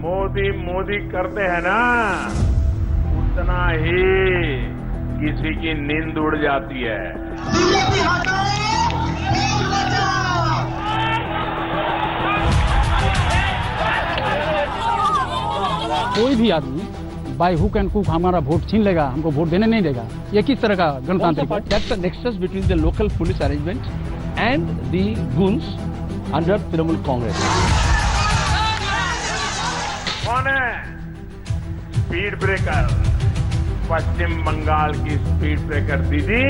मोदी मोदी करते हैं ना, उतना ही किसी की नींद उड़ जाती है। कोई भी आदमी बाय हुक एंड कुक हमारा वोट छीन लेगा, हमको वोट देने नहीं देगा, ये किस तरह का गणतांत्रिक है? That's the nexus between the local police arrangement and the goons under Trinamool Congress. कौन है स्पीड ब्रेकर? पश्चिम बंगाल की स्पीड ब्रेकर दीदी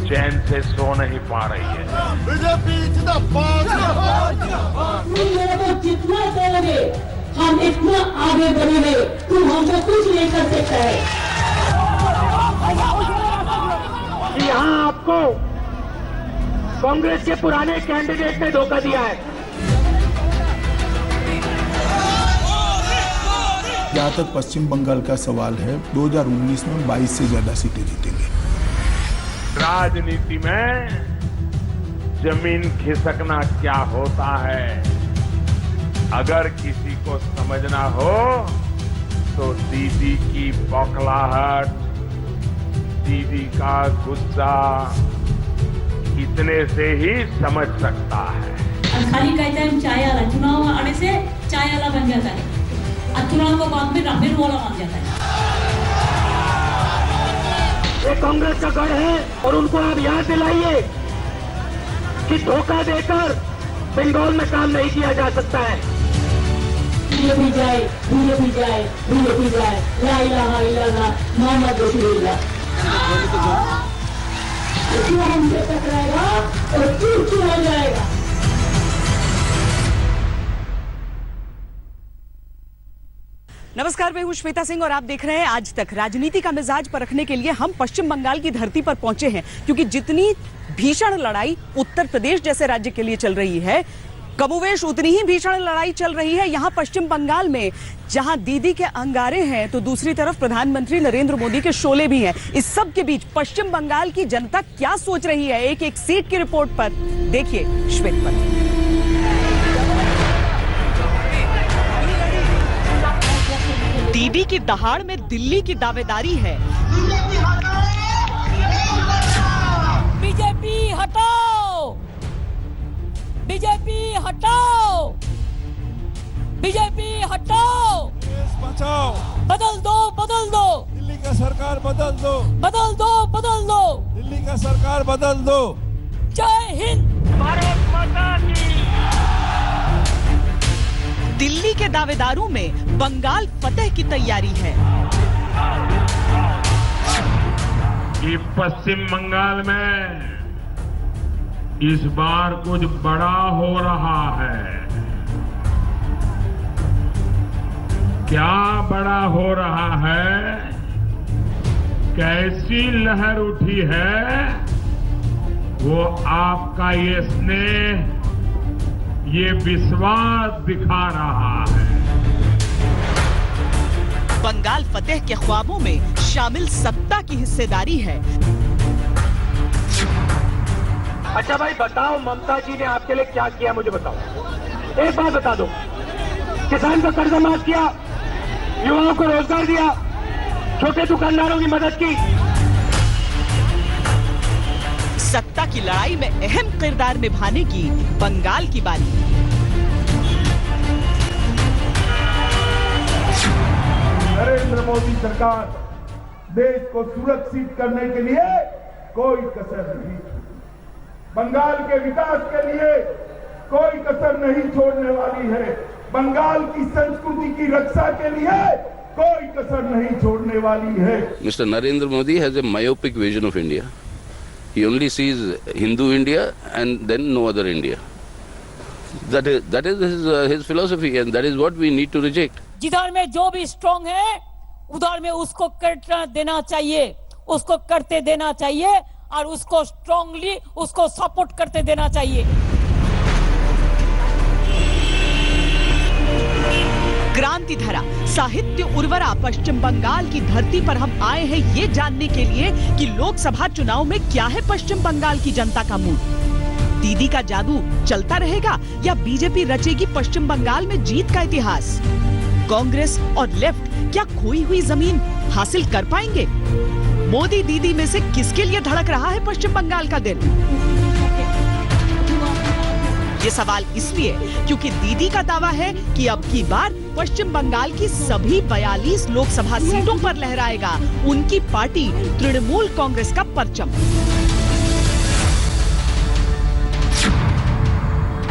चैन से सो नहीं पा रही है। बीजेपी जिंदाबाद। जितना करोगे हम इतना आगे बढ़ेंगे, तुम हमको कुछ नहीं कर सकता है। यहाँ आपको कांग्रेस के पुराने कैंडिडेट ने धोखा दिया है। जहाँ तक पश्चिम बंगाल का सवाल है, 2019 में 22 से ज्यादा सीटें जीतेंगे। राजनीति में जमीन खिसकना क्या होता है, अगर किसी को समझना हो तो दीदी की बौखलाहट, दीदी का गुस्सा इतने से ही समझ सकता है। खाली कहते हैं चाय वाला, चुनाव आने से चाय वाला बन जाता है और चुनाव को बाद में रामेर वाला बन जाता है। ये कांग्रेस का गढ़ है और उनको आप याद दिलाइए कि धोखा देकर बंगाल में काम नहीं किया जा सकता है। बीजेपी जाए, बीजेपी जाए, बीजेपी जाए, ला इलाहा इल्लल्लाह मोहम्मद रसूलुल्लाह। जो हमसे टकराएगा और चूर हो जाएगा। नमस्कार, मैं हूं श्वेता सिंह और आप देख रहे हैं आज तक। राजनीति का मिजाज परखने के लिए हम पश्चिम बंगाल की धरती पर पहुंचे हैं, क्योंकि जितनी भीषण लड़ाई उत्तर प्रदेश जैसे राज्य के लिए चल रही है, कमोवेश उतनी ही भीषण लड़ाई चल रही है यहां पश्चिम बंगाल में, जहां दीदी के अंगारे हैं तो दूसरी तरफ प्रधानमंत्री नरेंद्र मोदी के शोले भी हैं। इस सब के बीच पश्चिम बंगाल की जनता क्या सोच रही है, एक एक सीट की रिपोर्ट पर देखिए श्वेत पत्र। दीदी की दहाड़ में दिल्ली की दावेदारी है। बीजेपी हटाओ, बीजेपी हटाओ, बीजेपी हटाओ, बचाओ, बदल दो, बदल दो, दिल्ली का सरकार बदल दो, बदल दो, बदल दो, दिल्ली का सरकार बदल दो। जय हिंद। भारत माता की। दिल्ली के दावेदारों में बंगाल फतेह की तैयारी है। कि पश्चिम बंगाल में इस बार कुछ बड़ा हो रहा है। क्या बड़ा हो रहा है, कैसी लहर उठी है, वो आपका ये स्नेह, ये विश्वास दिखा रहा है। बंगाल फतेह के ख्वाबों में शामिल सत्ता की हिस्सेदारी है। अच्छा भाई बताओ, ममता जी ने आपके लिए क्या किया, मुझे बताओ, एक बात बता दो। किसान को कर्ज माफ किया, युवाओं को रोजगार दिया, छोटे दुकानदारों की मदद की। सत्ता की लड़ाई में अहम किरदार निभाने की बंगाल की बारी। नरेंद्र मोदी सरकार देश को सुरक्षित करने के लिए कोई कसर नहीं, बंगाल के विकास के लिए कोई कसर नहीं छोड़ने वाली है, बंगाल की संस्कृति की रक्षा के लिए कोई कसर नहीं छोड़ने वाली है। Mr. Narendra Modi has a myopic vision of India. He only sees Hindu India and then no other India. That is his philosophy, and that is what we need to reject. जिधर में जो भी strong है उधर में उसको करना देना चाहिए, उसको करते देना चाहिए और उसको स्ट्रांगली उसको सपोर्ट करते देना चाहिए। क्रांति धरा साहित्य उर्वरा पश्चिम बंगाल की धरती पर हम आए हैं ये जानने के लिए कि लोकसभा चुनाव में क्या है पश्चिम बंगाल की जनता का मूड। दीदी का जादू चलता रहेगा या बीजेपी रचेगी पश्चिम बंगाल में जीत का इतिहास? कांग्रेस और लेफ्ट क्या खोई हुई जमीन हासिल कर पाएंगे? मोदी दीदी में से किसके लिए धड़क रहा है पश्चिम बंगाल का दिल? ये सवाल इसलिए क्योंकि दीदी का दावा है कि अब की बार पश्चिम बंगाल की सभी 42 लोकसभा सीटों पर लहराएगा उनकी पार्टी तृणमूल कांग्रेस का परचम।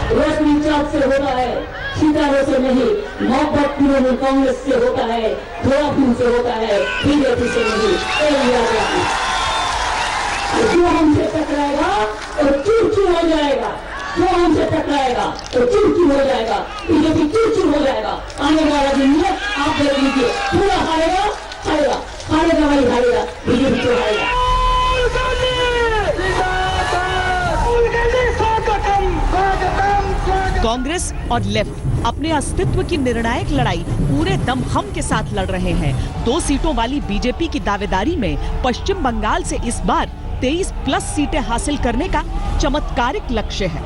रसनीचाप से होता है, सितारों से नहीं, मोहब्बत तृणमूल कांग्रेस से होता है, थोड़ा खून से होता है, बीजेपी से नहीं। जो हमसे टकराएगा और चूर हो जाएगा, जो हमसे टकराएगा तो चूर हो जाएगा, बीजेपी चूर हो जाएगा। आने वाला दिन में आप देख लीजिए, पूरा हारेगा हारेगा हारेगा भाई हारेगा, बीजेपी क्यों हारेगा? कांग्रेस और लेफ्ट अपने अस्तित्व की निर्णायक लड़ाई पूरे दम खम के साथ लड़ रहे हैं। 2 सीटों वाली बीजेपी की दावेदारी में पश्चिम बंगाल से इस बार 23+ सीटें हासिल करने का चमत्कारिक लक्ष्य है।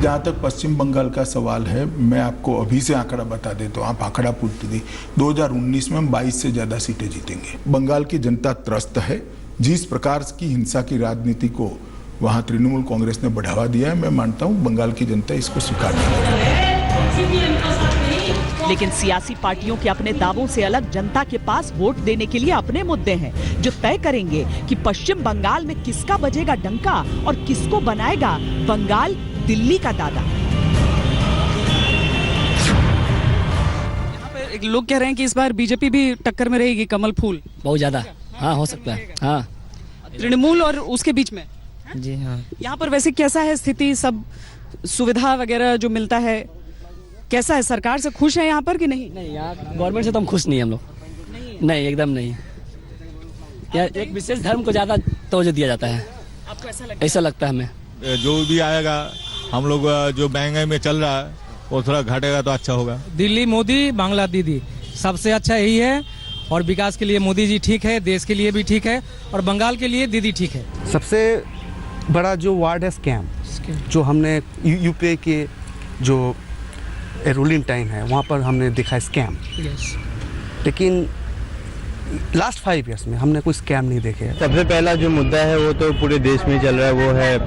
जहाँ तक पश्चिम बंगाल का सवाल है, मैं आपको अभी से आंकड़ा बता देता हूँ, आप आंकड़ा पूछते थे। 2019 में हम 22 से ज्यादा सीटें जीतेंगे। बंगाल की जनता त्रस्त है। जिस प्रकार की हिंसा की राजनीति को वहाँ तृणमूल कांग्रेस ने बढ़ावा दिया है, मैं मानता हूँ बंगाल की जनता इसको स्वीकार करेगी। लेकिन सियासी पार्टियों के अपने दावों से अलग जनता के पास वोट देने के लिए अपने मुद्दे हैं, जो तय करेंगे कि पश्चिम बंगाल में किसका बजेगा डंका और किसको बनाएगा बंगाल दिल्ली का दादा। यहाँ पे लोग कह रहे हैं कि इस बार बीजेपी भी टक्कर में रहेगी, कमल फूल बहुत ज्यादा। हाँ, हो सकता है। हाँ, तृणमूल और उसके बीच में। जी हाँ। यहाँ पर वैसे कैसा है स्थिति, सब सुविधा वगैरह जो मिलता है कैसा है? सरकार से खुश है यहाँ पर कि नहीं? नहीं, यहाँ गवर्नमेंट से तो हम खुश नहीं, हम लोग नहीं, एकदम नहीं। या एक विशेष धर्म को ज्यादा तवज्जो दिया जाता है। आपको ऐसा लगता है? ऐसा लगता है हमें। जो भी आएगा, हम लोग जो महंगाई में चल रहा है वो थोड़ा घटेगा तो अच्छा होगा। दिल्ली मोदी, बांग्ला दीदी, सबसे अच्छा यही है। और विकास के लिए मोदी जी ठीक है, देश के लिए भी ठीक है, और बंगाल के लिए दीदी ठीक है। सबसे बड़ा जो वार्ड है स्कैम, जो हमने यूपीए के जो रूलिंग टाइम है वहाँ पर हमने देखा स्कैम। लेकिन लास्ट 5 इयर्स में हमने कोई स्कैम नहीं देखे। सबसे पहला जो मुद्दा है वो तो पूरे देश में चल रहा है, वो है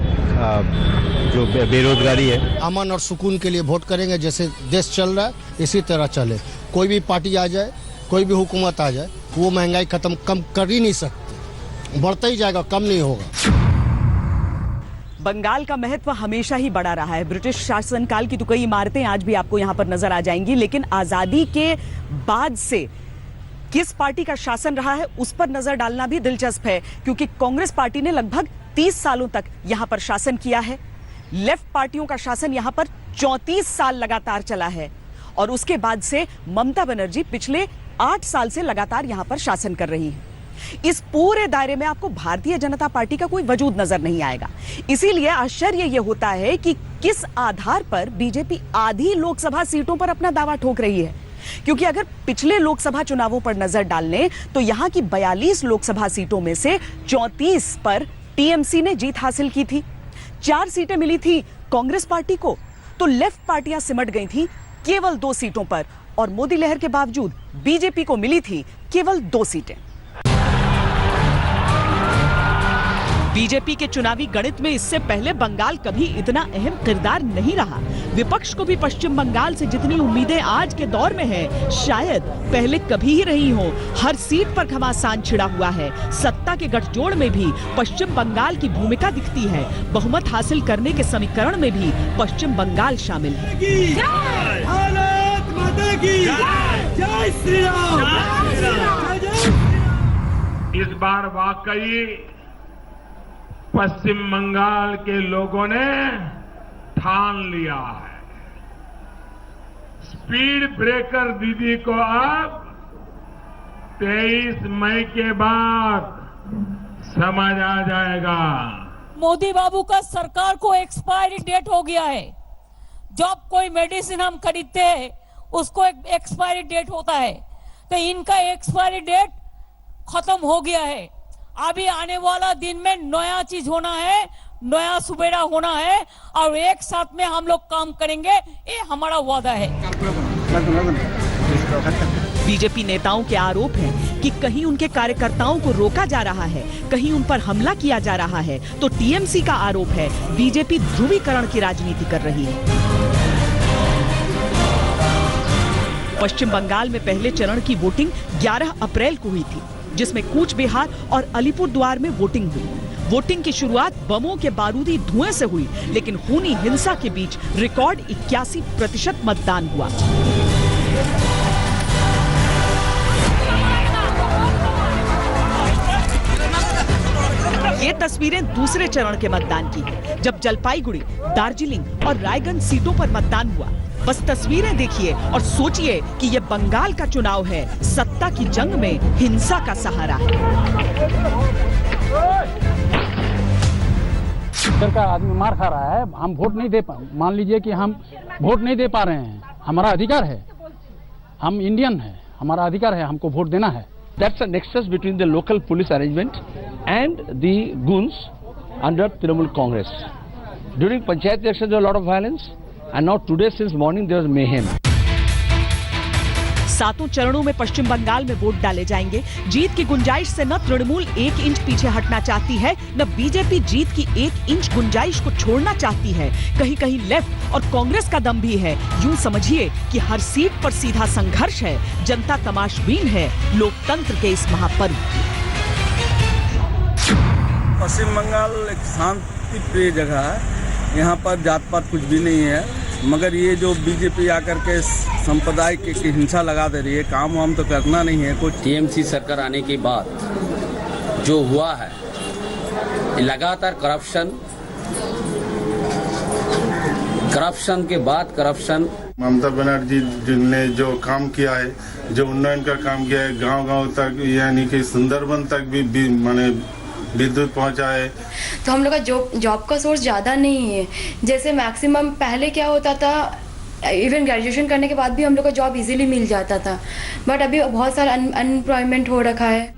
जो बेरोजगारी है। अमन और सुकून के लिए वोट करेंगे, जैसे देश चल रहा है इसी तरह चले। कोई भी पार्टी आ जाए, कोई भी हुकूमत आ जाए, वो महंगाई कम कर ही नहीं सकती, बढ़ता ही जाएगा, कम नहीं होगा। बंगाल का महत्व हमेशा ही बड़ा रहा है। ब्रिटिश शासनकाल की तो कई इमारतें आज भी आपको यहाँ पर नजर आ जाएंगी, लेकिन आजादी के बाद से किस पार्टी का शासन रहा है उस पर नजर डालना भी दिलचस्प है, क्योंकि कांग्रेस पार्टी ने लगभग 30 सालों तक यहाँ पर शासन किया है। लेफ्ट पार्टियों का शासन यहाँ पर 34 साल लगातार चला है, और उसके बाद से ममता बनर्जी पिछले 8 साल से लगातार यहाँ पर शासन कर रही है। इस पूरे दायरे में आपको भारतीय जनता पार्टी का कोई वजूद नजर नहीं आएगा। इसीलिए आश्चर्य यह होता है कि किस आधार पर बीजेपी आधी लोकसभा सीटों पर अपना दावा ठोक रही है, क्योंकि अगर पिछले लोकसभा चुनावों पर नजर डाल लें तो यहां की 42 लोकसभा सीटों में से 34 पर टीएमसी ने जीत हासिल की थी। 4 सीटें मिली थी कांग्रेस पार्टी को, तो लेफ्ट पार्टियां सिमट गई थी केवल 2 सीटों पर, और मोदी लहर के बावजूद बीजेपी को मिली थी केवल 2 सीटें। बीजेपी के चुनावी गणित में इससे पहले बंगाल कभी इतना अहम किरदार नहीं रहा। विपक्ष को भी पश्चिम बंगाल से जितनी उम्मीदें आज के दौर में हैं, शायद पहले कभी ही रही हो। हर सीट पर घमासान छिड़ा हुआ है। सत्ता के गठजोड़ में भी पश्चिम बंगाल की भूमिका दिखती है। बहुमत हासिल करने के समीकरण में भी पश्चिम बंगाल शामिल है। इस बार वाकई पश्चिम बंगाल के लोगों ने ठान लिया है। स्पीड ब्रेकर दीदी को अब 23 मई के बाद समझ आ जाएगा। मोदी बाबू का सरकार को एक्सपायरी डेट हो गया है। जब कोई मेडिसिन हम खरीदते हैं उसको एक एक्सपायरी डेट होता है, तो इनका एक्सपायरी डेट खत्म हो गया है। अभी आने वाला दिन में नया चीज होना है, नया सुबेरा होना है और एक साथ में हम लोग काम करेंगे, ये हमारा वादा है। बीजेपी नेताओं के आरोप हैं कि कहीं उनके कार्यकर्ताओं को रोका जा रहा है, कहीं उन पर हमला किया जा रहा है, तो टीएमसी का आरोप है बीजेपी ध्रुवीकरण की राजनीति कर रही है। पश्चिम बंगाल में पहले चरण की वोटिंग 11 अप्रैल को हुई थी, जिसमें कूच बिहार और अलीपुरद्वार में वोटिंग हुई। वोटिंग की शुरुआत बमों के बारूदी धुएं से हुई, लेकिन खूनी हिंसा के बीच रिकॉर्ड 81% मतदान हुआ। ये तस्वीरें दूसरे चरण के मतदान की है, जब जलपाईगुड़ी, दार्जिलिंग और रायगंज सीटों पर मतदान हुआ। बस तस्वीरें देखिए और सोचिए कि ये बंगाल का चुनाव है, सत्ता की जंग में हिंसा का सहारा है। इधर का आदमी मार खा रहा है, हम वोट नहीं दे पा, मान लीजिए कि हम वोट नहीं दे पा रहे हैं, हमारा अधिकार है, हम इंडियन है, हमारा अधिकार है, हमको वोट देना है। That's a nexus between the local police arrangement and the goons under Trinamool Congress. During Panchayat elections, there was a lot of violence, and now today, since morning, there was mayhem. सातों चरणों में पश्चिम बंगाल में vote डाले जाएंगे। जीत की गुंजाइश से न तृणमूल 1 इंच पीछे हटना चाहती है, न बीजेपी जीत की 1 इंच गुंजाइश को छोड़ना चाहती है। कहीं कहीं लेफ्ट और कांग्रेस का दम भी है। यूं समझिए कि हर सीट पर सीधा संघर्ष है, जनता तमाशबीन है लोकतंत्र के इस महापर्व। पश्चिम बंगाल एक शांति प्रिय जगह है, यहाँ पर जात पात कुछ भी नहीं है, मगर ये जो बीजेपी आकर के संप्रदाय की हिंसा लगा दे रही है, काम वाम तो करना नहीं है कुछ। टीएमसी सरकार आने के बाद जो हुआ है लगातार करप्शन के बाद करप्शन। ममता बनर्जी ने जो काम किया है, जो उन्नयन का काम किया है, गांव-गांव तक यानी कि सुंदरबन तक भी माने विद्युत पहुंचा है। तो हम लोग का जॉब का सोर्स ज़्यादा नहीं है। जैसे मैक्सिमम पहले क्या होता था, इवन ग्रेजुएशन करने के बाद भी हम लोग को जॉब इजीली मिल जाता था, बट अभी बहुत सारा अनएम्प्लॉयमेंट हो रखा है।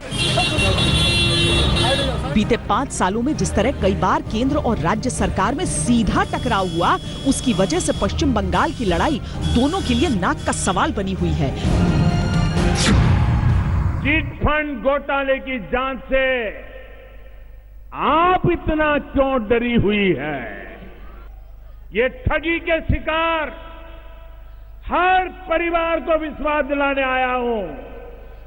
बीते 5 सालों में जिस तरह कई बार केंद्र और राज्य सरकार में सीधा टकराव हुआ, उसकी वजह से पश्चिम बंगाल की लड़ाई दोनों के लिए नाक का सवाल बनी हुई है। चिट फंड घोटाले की जांच से आप इतना क्यों डरी हुई है? ये ठगी के शिकार हर परिवार को विश्वास दिलाने आया हूं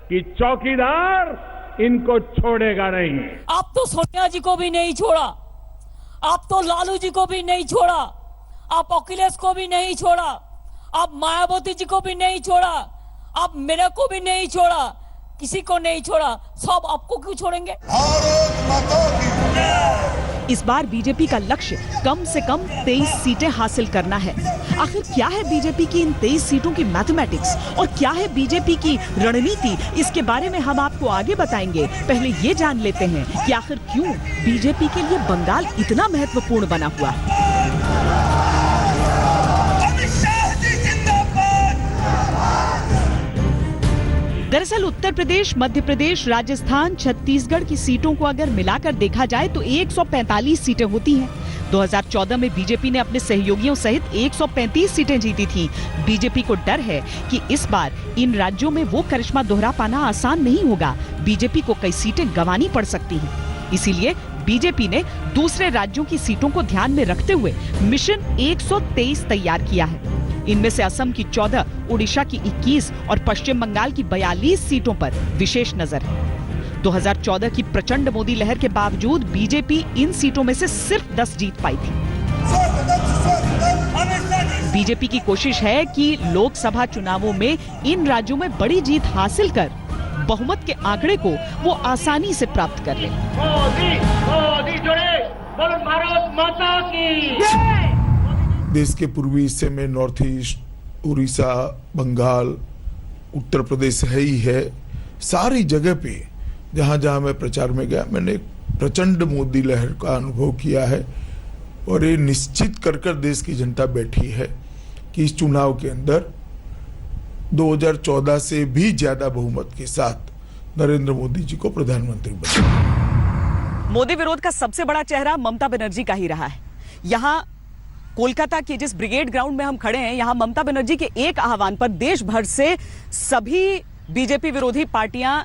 कि चौकीदार इनको छोड़ेगा नहीं। आप तो सोनिया जी को भी नहीं छोड़ा, आप तो लालू जी को भी नहीं छोड़ा, आप अखिलेश को भी नहीं छोड़ा, आप मायावती जी को भी नहीं छोड़ा, आप मेरे को भी नहीं छोड़ा, किसी को नहीं छोड़ा, सब आपको क्यों छोड़ेंगे? इस बार बीजेपी का लक्ष्य कम से कम 23 सीटें हासिल करना है। आखिर क्या है बीजेपी की इन 23 सीटों की मैथमेटिक्स और क्या है बीजेपी की रणनीति, इसके बारे में हम आपको आगे बताएंगे। पहले ये जान लेते हैं कि आखिर क्यों बीजेपी के लिए बंगाल इतना महत्वपूर्ण बना हुआ है। दरअसल उत्तर प्रदेश, मध्य प्रदेश, राजस्थान, छत्तीसगढ़ की सीटों को अगर मिलाकर देखा जाए तो 145 सीटें होती हैं। 2014 में बीजेपी ने अपने सहयोगियों सहित 135 सीटें जीती थी। बीजेपी को डर है कि इस बार इन राज्यों में वो करिश्मा दोहरा पाना आसान नहीं होगा। बीजेपी को कई सीटें गंवानी पड़ सकती हैं। इसीलिए बीजेपी ने दूसरे राज्यों की सीटों को ध्यान में रखते हुए मिशन 123 तैयार किया है। इनमें से असम की 14, उड़ीसा की 21 और पश्चिम बंगाल की 42 सीटों पर विशेष नजर है। 2014 की प्रचंड मोदी लहर के बावजूद बीजेपी इन सीटों में से सिर्फ 10 जीत पाई थी। बीजेपी की कोशिश है कि लोकसभा चुनावों में इन राज्यों में बड़ी जीत हासिल कर बहुमत के आंकड़े को वो आसानी से प्राप्त कर ले। देश के पूर्वी हिस्से में नॉर्थ ईस्ट, उड़ीसा, बंगाल, उत्तर प्रदेश है ही है। सारी जगह पे जहां जहां मैं प्रचार में गया, मैंने प्रचंड मोदी लहर का अनुभव किया है और ये निश्चित कर देश की जनता बैठी है कि इस चुनाव के अंदर 2014 से भी ज्यादा बहुमत के साथ नरेंद्र मोदी जी को प्रधानमंत्री बनाएंगे। मोदी विरोध का सबसे बड़ा चेहरा ममता बनर्जी का ही रहा है। यहां कोलकाता के जिस ब्रिगेड ग्राउंड में हम खड़े हैं, यहां ममता बनर्जी के एक आह्वान पर देश भर से सभी बीजेपी विरोधी पार्टियां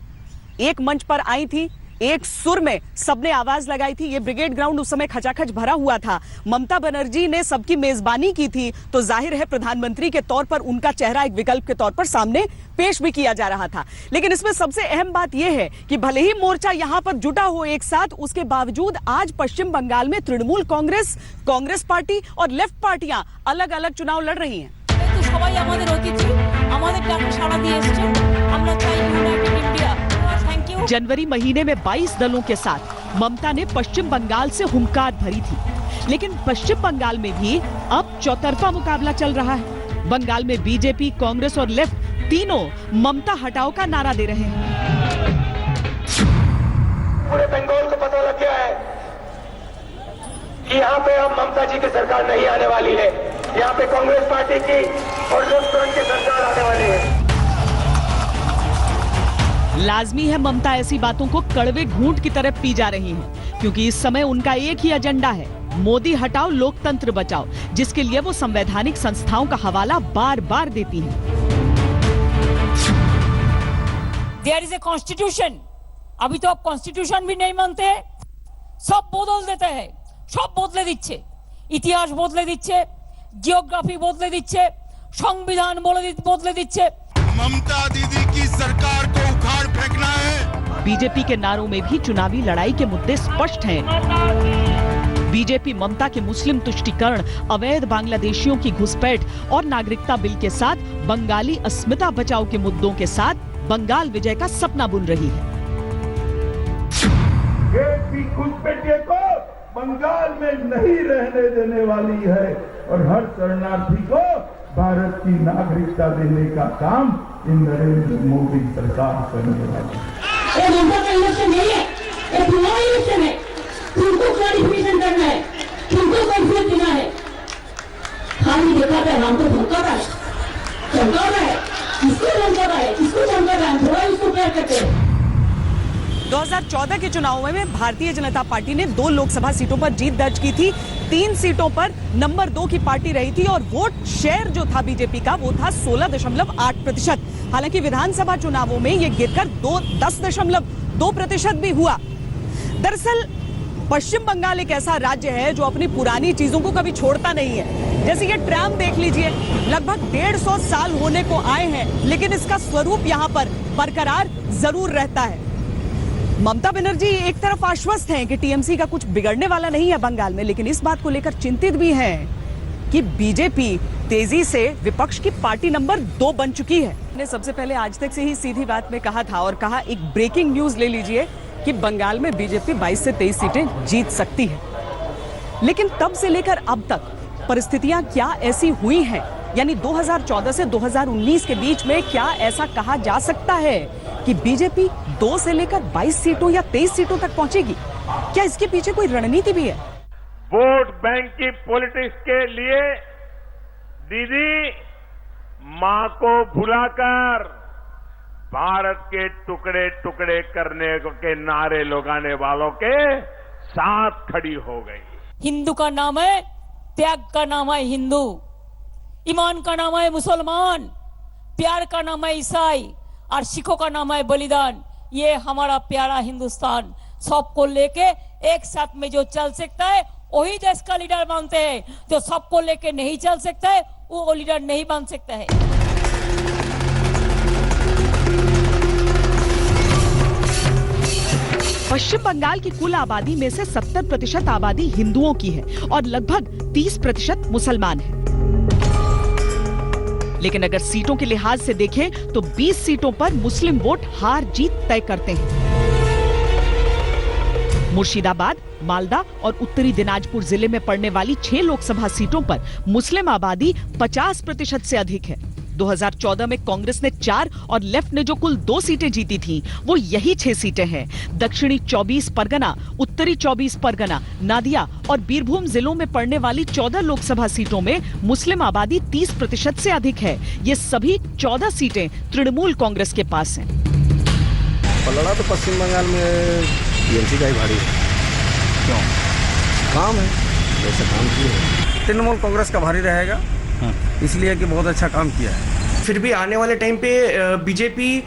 एक मंच पर आई थी, एक सुर में सबने आवाज लगाई थी। ये ब्रिगेड ग्राउंड उस समय खचाखच भरा हुआ था। ममता बनर्जी ने सबकी मेजबानी की थी, तो जाहिर है प्रधानमंत्री के तौर पर उनका चेहरा एक विकल्प के तौर पर सामने पेश भी किया जा रहा था। लेकिन इसमें सबसे अहम बात यह है कि भले ही मोर्चा यहां पर जुटा हो एक साथ, उसके बावजूद आज पश्चिम बंगाल में तृणमूल कांग्रेस, कांग्रेस पार्टी और लेफ्ट पार्टियां अलग अलग चुनाव लड़ रही हैं। तो সবাই আমাদের অতিথি, আমাদের ডাকে সাড়া দিয়ে এসেছেন। আমরা চাই ইউনাইটেড ইন্ডিয়া। Thank you. जनवरी महीने में 22 दलों के साथ ममता ने पश्चिम बंगाल से हुंकार भरी थी, लेकिन पश्चिम बंगाल में भी अब चौतरफा मुकाबला चल रहा है। बंगाल में बीजेपी, कांग्रेस और लेफ्ट तीनों ममता हटाओ का नारा दे रहे हैं। पूरे बंगाल को पता लग गया है कि यहाँ पे अब ममता जी की सरकार नहीं आने वाली है, यहाँ पे कांग्रेस पार्टी की और लेफ्ट फ्रंट की सरकार आने वाली है। लाजमी है ममता ऐसी बातों को कड़वे घूंट की तरह पी जा रही हैं, क्योंकि इस समय उनका एक ही एजेंडा है, मोदी हटाओ लोकतंत्र बचाओ, जिसके लिए वो संवैधानिक संस्थाओं का हवाला बार बार देती हैं। There is a constitution. अभी तो आप कॉन्स्टिट्यूशन भी नहीं मानते, सब बदल देते हैं, सब बदले दिच्छे, इतिहास बदले दिच्छे, जियोग्राफी बदले दिच्छे, संविधान बदले दिच्छे। ममता दीदी की सरकार को उखाड़ फेंकना है। बीजेपी के नारों में भी चुनावी लड़ाई के मुद्दे स्पष्ट हैं। बीजेपी ममता के मुस्लिम तुष्टीकरण, अवैध बांग्लादेशियों की घुसपैठ और नागरिकता बिल के साथ बंगाली अस्मिता बचाओ के मुद्दों के साथ बंगाल विजय का सपना बुन रही है। देश की घुसपैठियों को बंगाल में नहीं रहने देने वाली है और हर शरणार्थी को भारत की नागरिकता देने का काम इन नरेंद्र मोदी सरकार करने वाली है। ये ममता का इलेक्शन नहीं है, ये चुनावी इलेक्शन है। तुमको क्लैरिफिकेशन करना है, तुमको कंफ्यूज देना है। खाली दिखाता है, हमको धमका रहा है, धमका रहा है, किसको धमका रहा है, किसको धमका रहा है, थोड़ा इसको प्यार करते हैं। 2014 के चुनावों में भारतीय जनता पार्टी ने 2 लोकसभा सीटों पर जीत दर्ज की थी। 3 सीटों पर नंबर 2 की पार्टी रही थी और वोट शेयर जो था बीजेपी का वो था 16.8%। हालांकि विधानसभा चुनावों में ये गिरकर 10.2% भी हुआ। दरअसल पश्चिम बंगाल एक ऐसा राज्य है जो अपनी पुरानी चीजों को कभी छोड़ता नहीं है। जैसे ये ट्राम देख लीजिए, लगभग 150 साल होने को आए हैं, लेकिन इसका स्वरूप यहाँ पर बरकरार जरूर रहता है। ममता बनर्जी एक तरफ आश्वस्त हैं कि टीएमसी का कुछ बिगड़ने वाला नहीं है बंगाल में, लेकिन इस बात को लेकर चिंतित भी हैं कि बीजेपी तेजी से विपक्ष की पार्टी नंबर 2 बन चुकी है। मैंने सबसे पहले आज तक से ही सीधी बात में कहा था और कहा एक ब्रेकिंग न्यूज ले लीजिए कि बंगाल में बीजेपी 22 से 23 सीटें जीत सकती है। लेकिन तब से लेकर अब तक परिस्थितियां क्या ऐसी हुई हैं, यानी 2014 से 2019 के बीच में क्या ऐसा कहा जा सकता है कि बीजेपी 2 से लेकर 22 सीटों या 23 सीटों तक पहुंचेगी? क्या इसके पीछे कोई रणनीति भी है? वोट बैंक की पॉलिटिक्स के लिए दीदी मां को भुलाकर भारत के टुकड़े टुकड़े करने के नारे लगाने वालों के साथ खड़ी हो गई। हिंदू का नाम है त्याग, का नाम है हिंदू, ईमान का नाम है मुसलमान, प्यार का नाम है ईसाई और सिखों का नाम है बलिदान। ये हमारा प्यारा हिंदुस्तान, सबको लेके एक साथ में जो चल सकता है वही देश का लीडर बनते हैं। जो सबको लेके नहीं चल सकता है वो लीडर नहीं बन सकता है। पश्चिम बंगाल की कुल आबादी में से 70% आबादी हिंदुओं की है और लगभग 30% मुसलमान है। लेकिन अगर सीटों के लिहाज से देखें तो 20 सीटों पर मुस्लिम वोट हार जीत तय करते हैं। मुर्शिदाबाद, मालदा और उत्तरी दिनाजपुर जिले में पड़ने वाली 6 लोकसभा सीटों पर मुस्लिम आबादी 50% से अधिक है। 2014 में कांग्रेस ने 4 और लेफ्ट ने जो कुल 2 सीटें जीती थीं, वो यही 6 सीटें हैं। दक्षिणी 24 परगना, उत्तरी 24 परगना, नादिया और बीरभूम जिलों में पड़ने वाली 14 लोकसभा सीटों में मुस्लिम आबादी 30% से अधिक है। ये सभी 14 सीटें तृणमूल कांग्रेस के पास हैं। पलड़ा तो पश्चिम बंगाल में टीएमसी का ही भारी है। क्यों? काम है, जैसे काम किए। तृणमूल कांग्रेस का भारी रहेगा, इसलिए कि बहुत अच्छा काम किया है। फिर भी आने वाले टाइम पे बीजेपी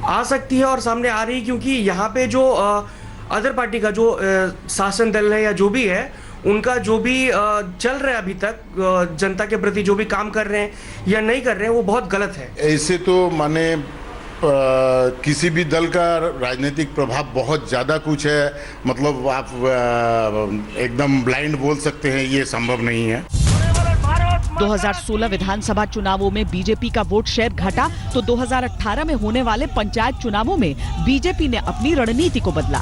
आ सकती है और सामने आ रही, क्योंकि यहाँ पे जो अदर पार्टी का जो शासन दल है या जो भी है, उनका जो भी चल रहा है अभी तक जनता के प्रति जो भी काम कर रहे हैं या नहीं कर रहे हैं, वो बहुत गलत है। ऐसे तो माने किसी भी दल का राजनीतिक प्रभाव बहुत ज़्यादा कुछ है, मतलब आप एकदम ब्लाइंड बोल सकते हैं, ये संभव नहीं है। 2016 विधानसभा चुनावों में बीजेपी का वोट शेयर घटा तो 2018 में होने वाले पंचायत चुनावों में बीजेपी ने अपनी रणनीति को बदला।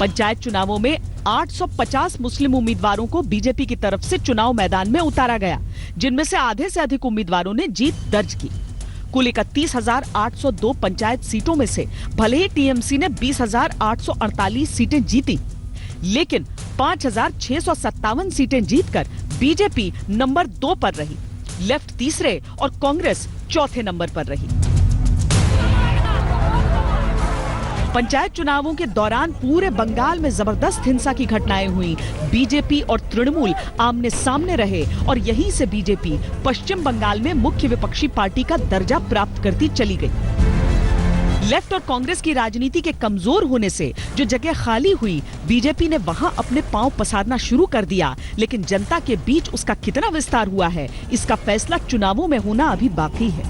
पंचायत चुनावों में 850 मुस्लिम उम्मीदवारों को बीजेपी की तरफ से चुनाव मैदान में उतारा गया, जिनमें से आधे से अधिक उम्मीदवारों ने जीत दर्ज की। कुल 31,802 पंचायत सीटों में से भले ही टीएमसी ने 20,848 सीटें जीती, लेकिन 5,657 सीटें जीतकर बीजेपी नंबर 2 पर रही, लेफ्ट तीसरे और कांग्रेस चौथे नंबर पर रही। पंचायत चुनावों के दौरान पूरे बंगाल में जबरदस्त हिंसा की घटनाएं हुई। बीजेपी और तृणमूल आमने सामने रहे और यहीं से बीजेपी पश्चिम बंगाल में मुख्य विपक्षी पार्टी का दर्जा प्राप्त करती चली गई। लेफ्ट और कांग्रेस की राजनीति के कमजोर होने से जो जगह खाली हुई, बीजेपी ने वहां अपने पांव पसारना शुरू कर दिया, लेकिन जनता के बीच उसका कितना विस्तार हुआ है, इसका फैसला चुनावों में होना अभी बाकी है।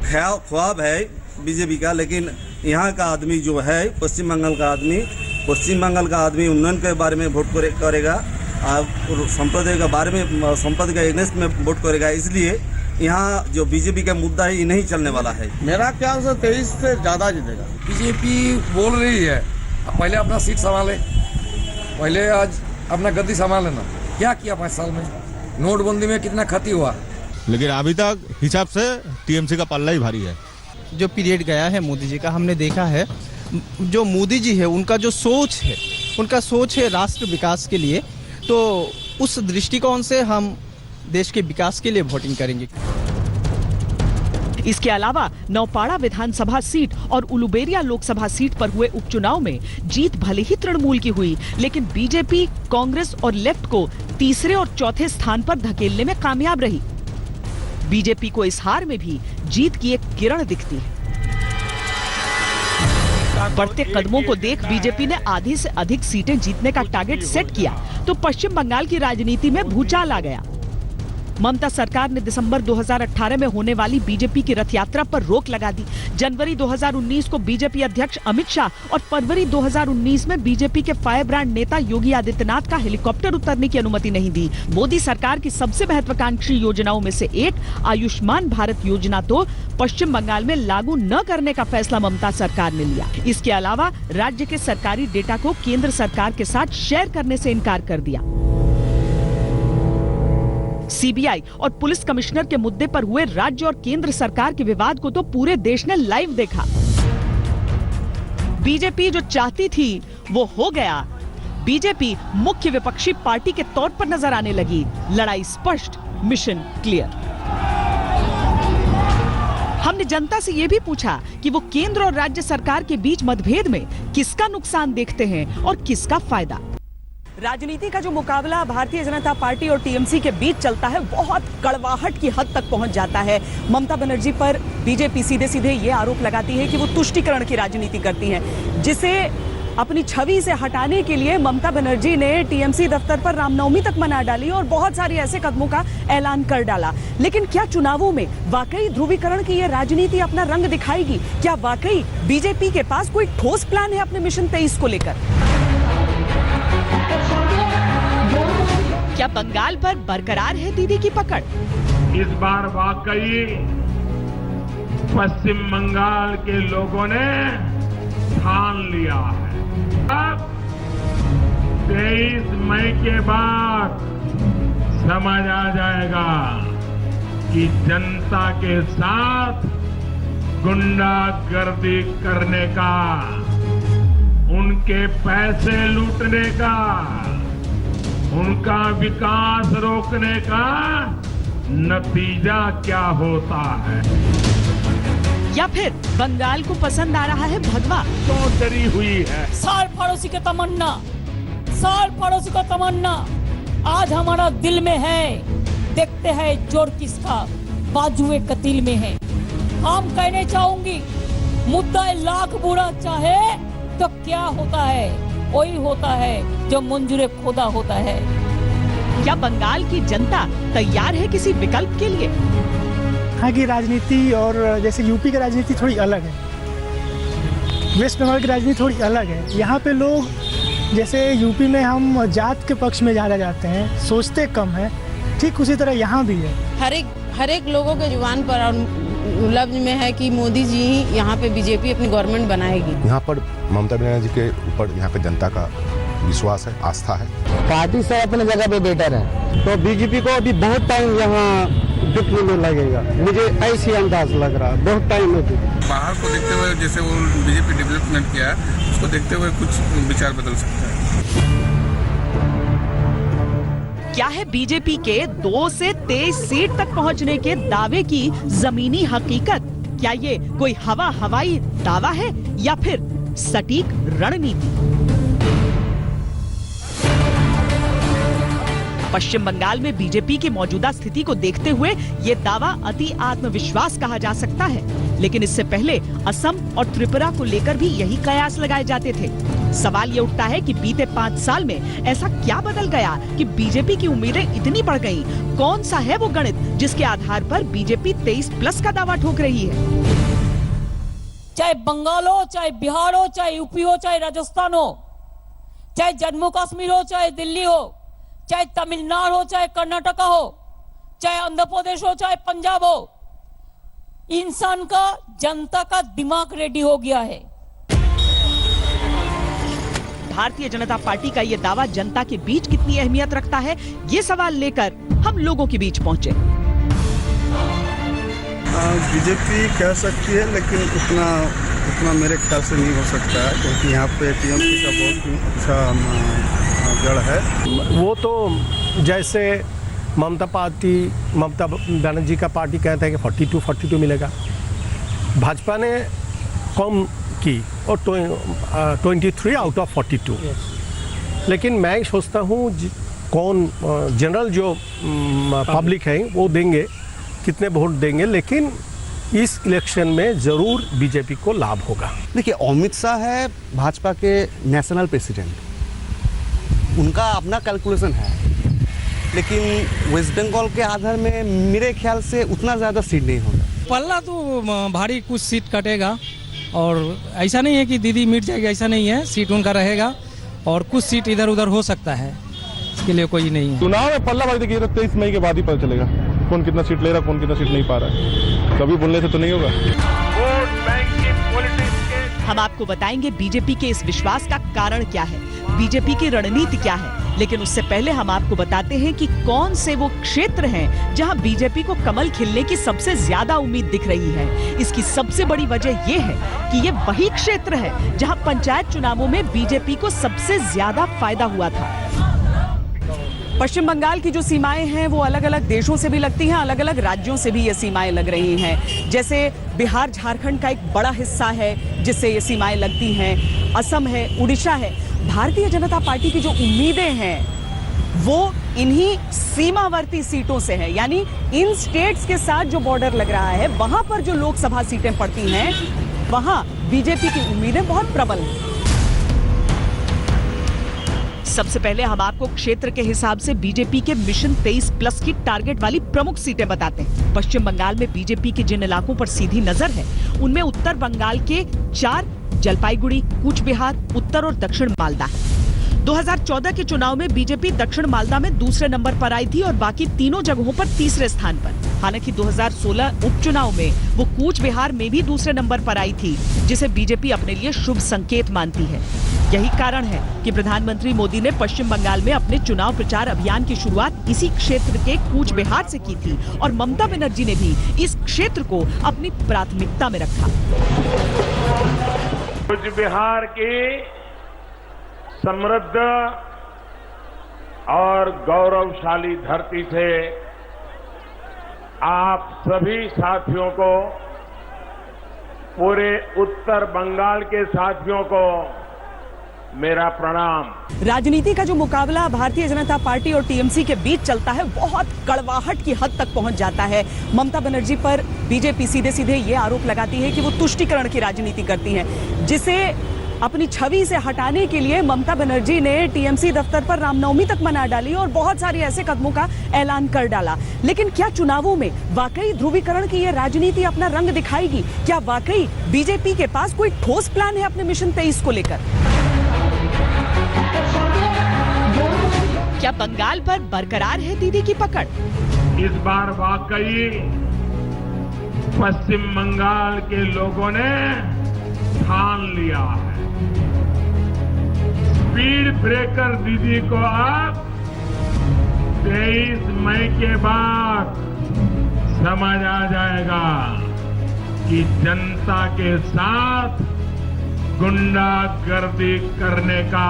ख्वाब है बीजेपी का, लेकिन यहाँ का आदमी जो है पश्चिम बंगाल का आदमी उन्नयन के बारे में वोट करेगा और संपत्ति के बारे में, संपत्ति के अगेंस्ट में वोट करेगा। इसलिए यहाँ जो बीजेपी का मुद्दा है ये नहीं चलने वाला है। मेरा ख्याल से 23 से ज्यादा जीतेगा। बीजेपी बोल रही है पहले अपना सीट संभाले, पहले आज अपना गद्दी संभाले ना। क्या किया 5 साल में? नोटबंदी में कितना क्षति हुआ, लेकिन अभी तक हिसाब से टीएमसी का पल्ला ही भारी है। जो पीरियड गया है मोदी जी का, हमने देखा है जो मोदी जी है उनका जो सोच है, उनका सोच है राष्ट्र विकास के लिए, तो उस दृष्टिकोण से हम देश के विकास के लिए वोटिंग करेंगे। इसके अलावा नौपाड़ा विधानसभा सीट और उलुबेरिया लोकसभा सीट पर हुए उपचुनाव में जीत भले ही तृणमूल की हुई, लेकिन बीजेपी, कांग्रेस और लेफ्ट को तीसरे और चौथे स्थान पर धकेलने में कामयाब रही। बीजेपी को इस हार में भी जीत की एक किरण दिखती है। बढ़ते कदमों को देख बीजेपी ने आधी से अधिक सीटें जीतने का टारगेट सेट किया तो पश्चिम बंगाल की राजनीति में भूचाल आ गया। ममता सरकार ने दिसंबर 2018 में होने वाली बीजेपी की रथ यात्रा पर रोक लगा दी। जनवरी 2019 को बीजेपी अध्यक्ष अमित शाह और फरवरी 2019 में बीजेपी के फायर ब्रांड नेता योगी आदित्यनाथ का हेलीकॉप्टर उतरने की अनुमति नहीं दी। मोदी सरकार की सबसे महत्वाकांक्षी योजनाओं में से एक आयुष्मान भारत योजना तो पश्चिम बंगाल में लागू न करने का फैसला ममता सरकार ने लिया। इसके अलावा राज्य के सरकारी डेटा को केंद्र सरकार के साथ शेयर करने से इनकार कर दिया। सीबीआई और पुलिस कमिश्नर के मुद्दे पर हुए राज्य और केंद्र सरकार के विवाद को तो पूरे देश ने लाइव देखा। बीजेपी जो चाहती थी वो हो गया। बीजेपी मुख्य विपक्षी पार्टी के तौर पर नजर आने लगी। लड़ाई स्पष्ट, मिशन क्लियर। हमने जनता से ये भी पूछा कि वो केंद्र और राज्य सरकार के बीच मतभेद में किसका नुकसान देखते हैं और किसका फायदा। राजनीति का जो मुकाबला भारतीय जनता पार्टी और टीएमसी के बीच चलता है, बहुत कड़वाहट की हद तक पहुंच जाता है। ममता बनर्जी पर बीजेपी सीधे सीधे ये आरोप लगाती है कि वो तुष्टीकरण की राजनीति करती हैं, जिसे अपनी छवि से हटाने के लिए ममता बनर्जी ने टीएमसी दफ्तर पर रामनवमी तक मना डाली और बहुत सारे ऐसे कदमों का ऐलान कर डाला। लेकिन क्या चुनावों में वाकई ध्रुवीकरण की ये राजनीति अपना रंग दिखाएगी? क्या वाकई बीजेपी के पास कोई ठोस प्लान है अपने मिशन 23 को लेकर? क्या बंगाल पर बरकरार है दीदी की पकड़? इस बार वाकई पश्चिम बंगाल के लोगों ने ठान लिया है। अब 23 मई के बाद समझ आ जाएगा कि जनता के साथ गुंडागर्दी करने का, उनके पैसे लूटने का, उनका विकास रोकने का नतीजा क्या होता है। या फिर बंगाल को पसंद आ रहा है भगवा? क्यों डरी हुई है? सार पड़ोसी की तमन्ना, सार पड़ोसी का तमन्ना आज हमारा दिल में है। देखते हैं जोर किसका बाजुए कतील में है। हम कहने चाहूंगी, मुद्दा लाख बुरा चाहे तो क्या होता है, वही होता है जो मंजूर खुदा होता है। क्या बंगाल की जनता तैयार है किसी विकल्प के लिए? यहाँ की राजनीति और जैसे यूपी की राजनीति थोड़ी अलग है, वेस्ट बंगाल की राजनीति थोड़ी अलग है। यहाँ पे लोग जैसे यूपी में हम जात के पक्ष में ज़्यादा जाते हैं, सोचते कम है, ठीक उसी तरह यहाँ भी है। हर एक लोगों के जुबान पर और लफ्ज में है कि मोदी जी ही यहाँ पे बीजेपी अपनी गवर्नमेंट बनाएगी। यहाँ पर ममता बनर्जी के ऊपर यहाँ पे जनता का विश्वास है, आस्था है। पार्टी से अपने जगह पे बेटर है, तो बीजेपी को अभी बहुत टाइम यहाँ दिखने में लगेगा, मुझे ऐसी अंदाज लग रहा है, बहुत टाइम में। बाहर को देखते हुए जैसे वो बीजेपी डेवलपमेंट किया है, उसको देखते हुए कुछ विचार बदल सकता है। क्या है बीजेपी के 2 से 23 सीट तक पहुंचने के दावे की जमीनी हकीकत? क्या ये कोई हवाई दावा है या फिर सटीक रणनीति? पश्चिम बंगाल में बीजेपी की मौजूदा स्थिति को देखते हुए ये दावा अति आत्मविश्वास कहा जा सकता है, लेकिन इससे पहले असम और त्रिपुरा को लेकर भी यही कयास लगाए जाते थे। सवाल ये उठता है कि बीते 5 साल में ऐसा क्या बदल गया कि बीजेपी की उम्मीदें इतनी बढ़ गईं? कौन सा है वो गणित जिसके आधार पर बीजेपी 23+ का दावा ठोक रही है? चाहे बंगाल हो, चाहे बिहार हो, चाहे यूपी हो, चाहे राजस्थान हो, चाहे जम्मू कश्मीर हो, चाहे दिल्ली हो, चाहे तमिलनाडु हो, चाहे कर्नाटका हो, चाहे आंध्र प्रदेश हो, चाहे पंजाब हो, इंसान का, जनता का दिमाग रेडी हो गया है। भारतीय जनता पार्टी का ये दावा जनता के बीच कितनी अहमियत रखता है, ये सवाल लेकर हम लोगों के बीच पहुंचे। बीजेपी कह सकती है, लेकिन उतना मेरे ख्याल से नहीं हो सकता है, क्योंकि यहाँ पे टीएमसी का बहुत अच्छा जड़ है। वो तो जैसे ममता बनर्जी का पार्टी कहता है कि 42 मिलेगा, भाजपा ने कम की और 23 आउट ऑफ 42। लेकिन मैं सोचता हूँ कौन जनरल जो पब्लिक है वो देंगे, कितने वोट देंगे, लेकिन इस इलेक्शन में जरूर बीजेपी को लाभ होगा। देखिए, अमित शाह है भाजपा के नेशनल प्रेसिडेंट, उनका अपना कैलकुलेशन है, लेकिन वेस्ट बंगाल के आधार में मेरे ख्याल से उतना ज़्यादा सीट नहीं होगा। पल्ला तो भारी कुछ सीट कटेगा, और ऐसा नहीं है कि दीदी मिट जाएगी, ऐसा नहीं है, सीट उनका रहेगा और कुछ सीट इधर उधर हो सकता है, इसके लिए कोई नहीं है। चुनाव में पल्ला भाई देखिए 23 मई के बाद ही पता चलेगा कौन कितना सीट ले रहा, कौन कितना सीट नहीं पा रहा है, कभी बोलने से तो नहीं होगा। हम आपको बताएंगे बीजेपी के इस विश्वास का कारण क्या है, बीजेपी की रणनीति क्या है, लेकिन उससे पहले हम आपको बताते हैं कि कौन से वो क्षेत्र हैं जहां बीजेपी को कमल खिलने की सबसे ज्यादा उम्मीद दिख रही है। इसकी सबसे बड़ी वजह ये है कि ये वही क्षेत्र है जहां पंचायत चुनावों में बीजेपी को सबसे ज्यादा फायदा हुआ था। पश्चिम बंगाल की जो सीमाएं हैं वो अलग अलग देशों से भी लगती हैं, अलग अलग राज्यों से भी ये सीमाएं लग रही हैं। जैसे बिहार झारखंड का एक बड़ा हिस्सा है जिससे ये सीमाएं लगती हैं, असम है, उड़ीसा है। भारतीय जनता पार्टी की जो उम्मीदें हैं वो इन्हीं सीमावर्ती सीटों से है, यानी इन स्टेट्स के साथ जो बॉर्डर लग रहा है वहां पर जो लोकसभा सीटें पड़ती हैं वहां बीजेपी की उम्मीदें बहुत प्रबल हैं। सबसे पहले हम आपको क्षेत्र के हिसाब से बीजेपी के मिशन 23+ की टारगेट वाली प्रमुख सीटें बताते हैं। पश्चिम बंगाल में बीजेपी के जिन इलाकों पर सीधी नजर है उनमें उत्तर बंगाल के 4, जलपाईगुड़ी, कूच बिहार, उत्तर और दक्षिण मालदा है। 2014 के चुनाव में बीजेपी दक्षिण मालदा में दूसरे नंबर पर आई थी और बाकी तीनों जगहों पर तीसरे स्थान पर। हालांकि 2016 उपचुनाव में वो कूच बिहार में भी दूसरे नंबर पर आई थी, जिसे बीजेपी अपने लिए शुभ संकेत मानती है। यही कारण है कि प्रधानमंत्री मोदी ने पश्चिम बंगाल में अपने चुनाव प्रचार अभियान की शुरुआत इसी क्षेत्र के कूच बिहार से की थी और ममता बनर्जी ने भी इस क्षेत्र को अपनी प्राथमिकता में रखा। कूच बिहार की समृद्ध और गौरवशाली धरती से आप सभी साथियों को पूरे उत्तर बंगाल के साथियों को मेरा प्रणाम। राजनीति का जो मुकाबला भारतीय जनता पार्टी और टीएमसी के बीच चलता है बहुत कड़वाहट की हद तक पहुंच जाता है। ममता बनर्जी पर बीजेपी सीधे सीधे ये आरोप लगाती है कि वो तुष्टीकरण की राजनीति करती है, जिसे अपनी छवि से हटाने के लिए ममता बनर्जी ने टीएमसी दफ्तर पर रामनवमी तक मना डाली और बहुत सारे ऐसे कदमों का ऐलान कर डाला। लेकिन क्या चुनावों में वाकई ध्रुवीकरण की ये राजनीति अपना रंग दिखाएगी? क्या वाकई बीजेपी के पास कोई ठोस प्लान है अपने मिशन 23 को लेकर? क्या बंगाल पर बरकरार है दीदी की पकड़? इस बार वाकई पश्चिम बंगाल के लोगों ने ठान लिया है। स्पीड ब्रेकर दीदी को अब 23 मई के बाद समझ आ जाएगा कि जनता के साथ गुंडागर्दी करने का,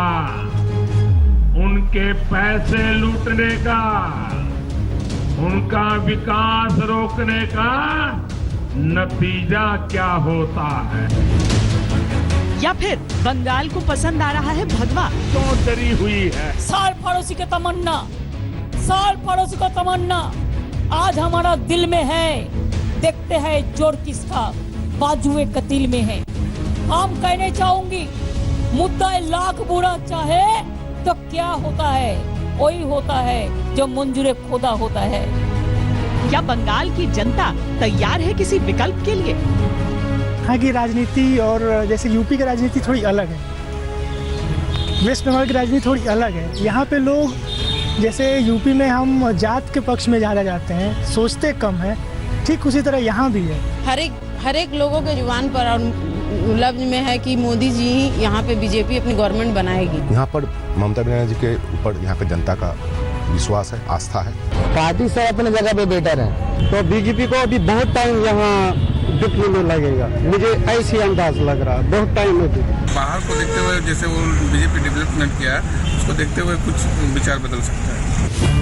उनके पैसे लूटने का, उनका विकास रोकने का नतीजा क्या होता है। या फिर बंगाल को पसंद आ रहा है भगवा? तो डरी हुई है। साल पड़ोसी की तमन्ना, साल पड़ोसी को तमन्ना आज हमारा दिल में है। देखते हैं जोर किसका बाजुए कतील में है। हम कहने चाहूंगी, मुद्दा लाख बुरा चाहे तो क्या होता है, वही होता है जो मंजूरे खुदा होता है। क्या बंगाल की जनता तैयार है किसी विकल्प के लिए? यहाँ की राजनीति और जैसे यूपी की राजनीति थोड़ी अलग है, वेस्ट बंगाल की राजनीति थोड़ी अलग है। यहाँ पे लोग जैसे यूपी में हम जात के पक्ष में ज़्यादा जाते हैं, सोचते कम है, ठीक उसी तरह यहाँ भी है। हर एक लोगों के जुबान पर और लफ्ज में है कि मोदी जी ही यहाँ पे बीजेपी अपनी गवर्नमेंट बनाएगी। यहाँ पर ममता बनर्जी के ऊपर यहाँ पे जनता का विश्वास है, आस्था है। पार्टी से अपने जगह पे बेटर है, तो बीजेपी को अभी बहुत टाइम यहाँ दिखने में लगेगा। मुझे ऐसी अंदाज लग रहा है, बहुत टाइम में। बाहर को देखते हुए जैसे वो बीजेपी डेवलपमेंट किया है, उसको देखते हुए कुछ विचार बदल सकता है।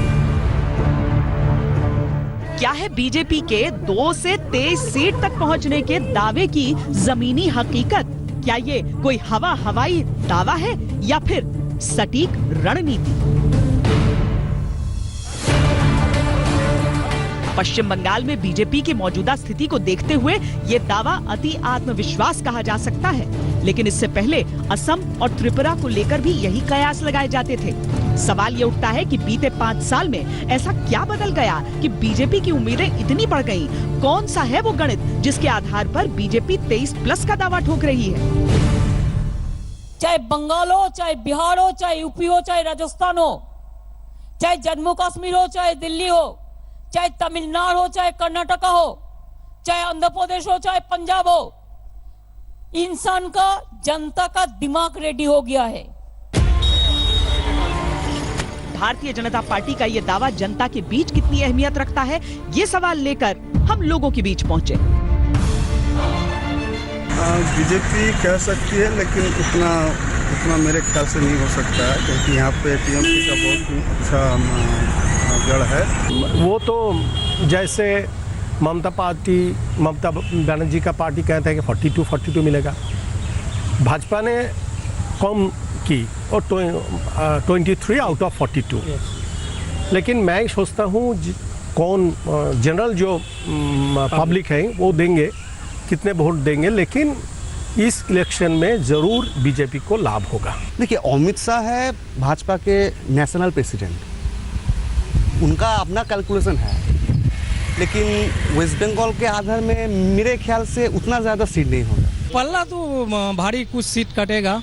क्या है बीजेपी के 2 से 23 सीट तक पहुंचने के दावे की जमीनी हकीकत? क्या ये कोई हवाई दावा है या फिर सटीक रणनीति? पश्चिम बंगाल में बीजेपी की मौजूदा स्थिति को देखते हुए ये दावा अति आत्मविश्वास कहा जा सकता है, लेकिन इससे पहले असम और त्रिपुरा को लेकर भी यही कयास लगाए जाते थे। सवाल ये उठता है कि बीते 5 साल में ऐसा क्या बदल गया कि बीजेपी की उम्मीदें इतनी बढ़ गईं? कौन सा है वो गणित जिसके आधार पर बीजेपी 23+ का दावा ठोक रही है? चाहे बंगाल हो, चाहे बिहार हो, चाहे यूपी हो, चाहे राजस्थान हो, चाहे जम्मू कश्मीर हो, चाहे दिल्ली हो, चाहे तमिलनाडु हो, चाहे कर्नाटका हो, चाहे आंध्र प्रदेश हो, चाहे पंजाब हो, इंसान का, जनता का दिमाग रेडी हो गया है। भारतीय जनता पार्टी का ये दावा जनता के बीच कितनी अहमियत रखता है, ये सवाल लेकर हम लोगों के बीच पहुंचे। बीजेपी कह सकती है, लेकिन उतना मेरे ख्याल से नहीं हो सकता है, क्योंकि यहाँ पे टीएमसी का बहुत अच्छा जड़ है। वो तो जैसे ममता बनर्जी का पार्टी कहते हैं कि 42 मिलेगा, भाजपा ने कम की और 23 आउट ऑफ 42। लेकिन मैं सोचता हूँ कौन जनरल जो पब्लिक है वो देंगे, कितने वोट देंगे, लेकिन इस इलेक्शन में जरूर बीजेपी को लाभ होगा। देखिए, अमित शाह है भाजपा के नेशनल प्रेसिडेंट, उनका अपना कैलकुलेशन है, लेकिन वेस्ट बंगाल के आधार में मेरे ख्याल से उतना ज़्यादा सीट नहीं होगा। पल्ला तो भारी कुछ सीट कटेगा,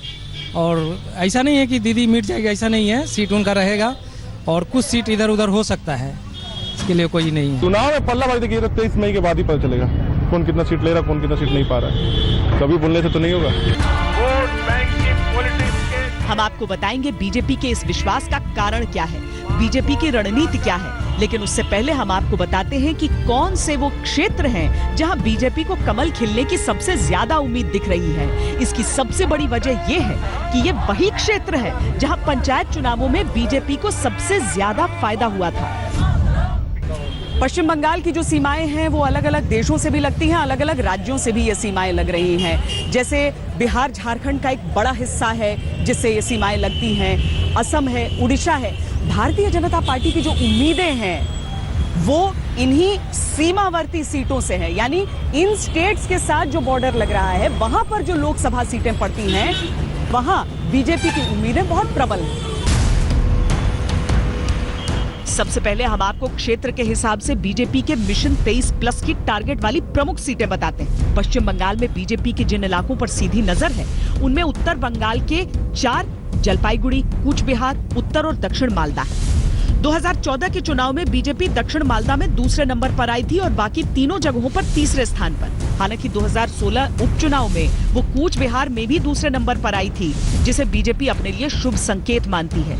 और ऐसा नहीं है कि दीदी मिट जाएगी, ऐसा नहीं है, सीट उनका रहेगा और कुछ सीट इधर उधर हो सकता है, इसके लिए कोई नहीं है। चुनाव में पल्ला भाई देखिए 23 मई के बाद ही पता चलेगा कौन कितना सीट ले रहा, कौन कितना सीट नहीं पा रहा है। कभी बोलने से तो नहीं होगा। हम आपको बताएंगे बीजेपी के इस विश्वास का कारण क्या है, बीजेपी की रणनीति क्या है, लेकिन उससे पहले हम आपको बताते हैं कि कौन से वो क्षेत्र हैं जहां बीजेपी को कमल खिलने की सबसे ज्यादा उम्मीद दिख रही है। इसकी सबसे बड़ी वजह ये है कि ये वही क्षेत्र है जहां पंचायत चुनावों में बीजेपी को सबसे ज्यादा फायदा हुआ था। पश्चिम बंगाल की जो सीमाएं हैं वो अलग अलग देशों से भी लगती हैं, अलग अलग राज्यों से भी ये सीमाएं लग रही हैं। जैसे बिहार झारखंड का एक बड़ा हिस्सा है जिससे ये सीमाएं लगती हैं, असम है, उड़ीसा है। भारतीय जनता पार्टी की जो उम्मीदें हैं वो इन्हीं सीमावर्ती सीटों से है, यानी इन स्टेट्स के साथ जो बॉर्डर लग रहा है वहां पर जो लोकसभा सीटें पड़ती हैं वहां बीजेपी की उम्मीदें बहुत प्रबल हैं। सबसे पहले हम आपको क्षेत्र के हिसाब से बीजेपी के मिशन 23+ की टारगेट वाली प्रमुख सीटें बताते हैं। पश्चिम बंगाल में बीजेपी के जिन इलाकों पर सीधी नजर है उनमें उत्तर बंगाल के 4 जलपाईगुड़ी, कूच बिहार, उत्तर और दक्षिण मालदा है। 2014 के चुनाव में बीजेपी दक्षिण मालदा में दूसरे नंबर पर आई थी और बाकी तीनों जगहों पर तीसरे स्थान पर। हालांकि 2016 उपचुनाव में वो कूच बिहार में भी दूसरे नंबर पर आई थी, जिसे बीजेपी अपने लिए शुभ संकेत मानती है।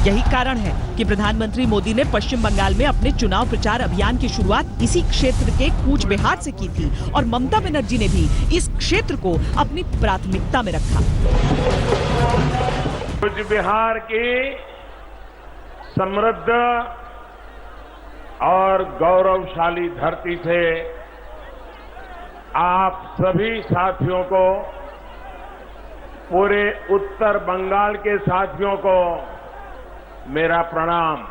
यही कारण है कि प्रधानमंत्री मोदी ने पश्चिम बंगाल में अपने चुनाव प्रचार अभियान की शुरुआत इसी क्षेत्र के कूच बिहार से की थी और ममता बनर्जी ने भी इस क्षेत्र को अपनी प्राथमिकता में रखा। कूच बिहार की समृद्ध और गौरवशाली धरती से आप सभी साथियों को, पूरे उत्तर बंगाल के साथियों को मेरा प्रणाम।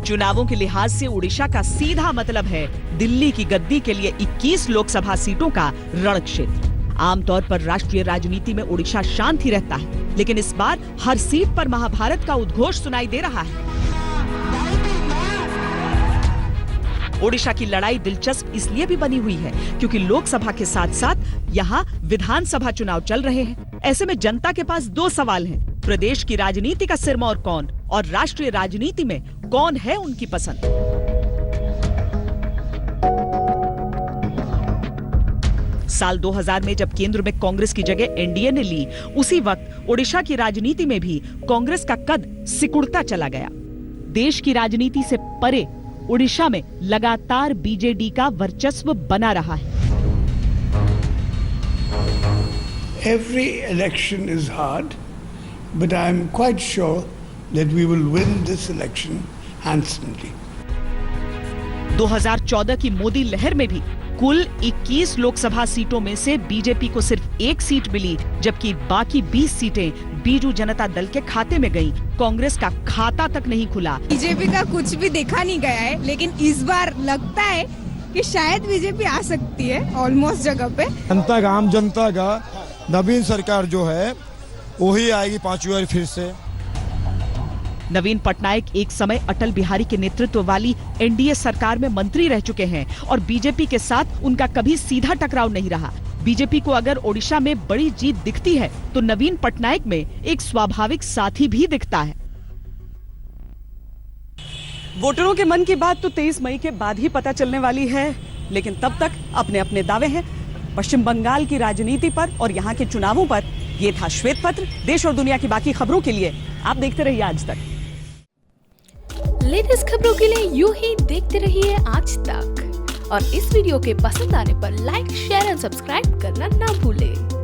चुनावों के लिहाज से उड़ीसा का सीधा मतलब है दिल्ली की गद्दी के लिए 21 लोकसभा सीटों का रण क्षेत्र। आमतौर पर राष्ट्रीय राजनीति में उड़ीसा शांत ही रहता है, लेकिन इस बार हर सीट पर महाभारत का उद्घोष सुनाई दे रहा है। ओडिशा की लड़ाई दिलचस्प इसलिए भी बनी हुई है क्योंकि लोकसभा के साथ साथ यहाँ विधानसभा चुनाव चल रहे हैं। ऐसे में जनता के पास 2 सवाल हैं। प्रदेश की राजनीति का सिरमौर कौन और राष्ट्रीय राजनीति में कौन है उनकी पसंद। साल 2000 में जब केंद्र में कांग्रेस की जगह एनडीए ने ली, उसी वक्त ओडिशा की राजनीति में भी कांग्रेस का कद सिकुड़ता चला गया। देश की राजनीति से परे ओडिशा में लगातार बीजेडी का वर्चस्व बना रहा है। Every election is hard, but I am quite sure that we will win this election handsomely. 2014 की मोदी लहर में भी कुल 21 लोकसभा सीटों में से बीजेपी को सिर्फ 1 सीट मिली, जबकि बाकी 20 सीटें बीजू जनता दल के खाते में गईं। कांग्रेस का खाता तक नहीं खुला। बीजेपी का कुछ भी देखा नहीं गया है, लेकिन इस बार लगता है कि शायद बीजेपी आ सकती है ऑलमोस्ट जगह पे। जनता का, आम जनता का नवीन सरकार जो है वही आएगी 5वीं बार फिर से। नवीन पटनायक एक समय अटल बिहारी के नेतृत्व वाली एनडीए सरकार में मंत्री रह चुके हैं और बीजेपी के साथ उनका कभी सीधा टकराव नहीं रहा। बीजेपी को अगर ओडिशा में बड़ी जीत दिखती है तो नवीन पटनायक में एक स्वाभाविक साथी भी दिखता है। वोटरों के मन की बात तो 23 मई के बाद ही पता चलने वाली है, लेकिन तब तक अपने अपने दावे हैं पश्चिम बंगाल की राजनीति पर और यहाँ के चुनावों पर। ये था श्वेत पत्र। देश और दुनिया की बाकी खबरों के लिए आप देखते रहिए आज तक। लेटेस्ट खबरों के लिए यूं ही देखते रहिए आज तक और इस वीडियो के पसंद आने पर लाइक, शेयर एंड सब्सक्राइब करना ना भूलें।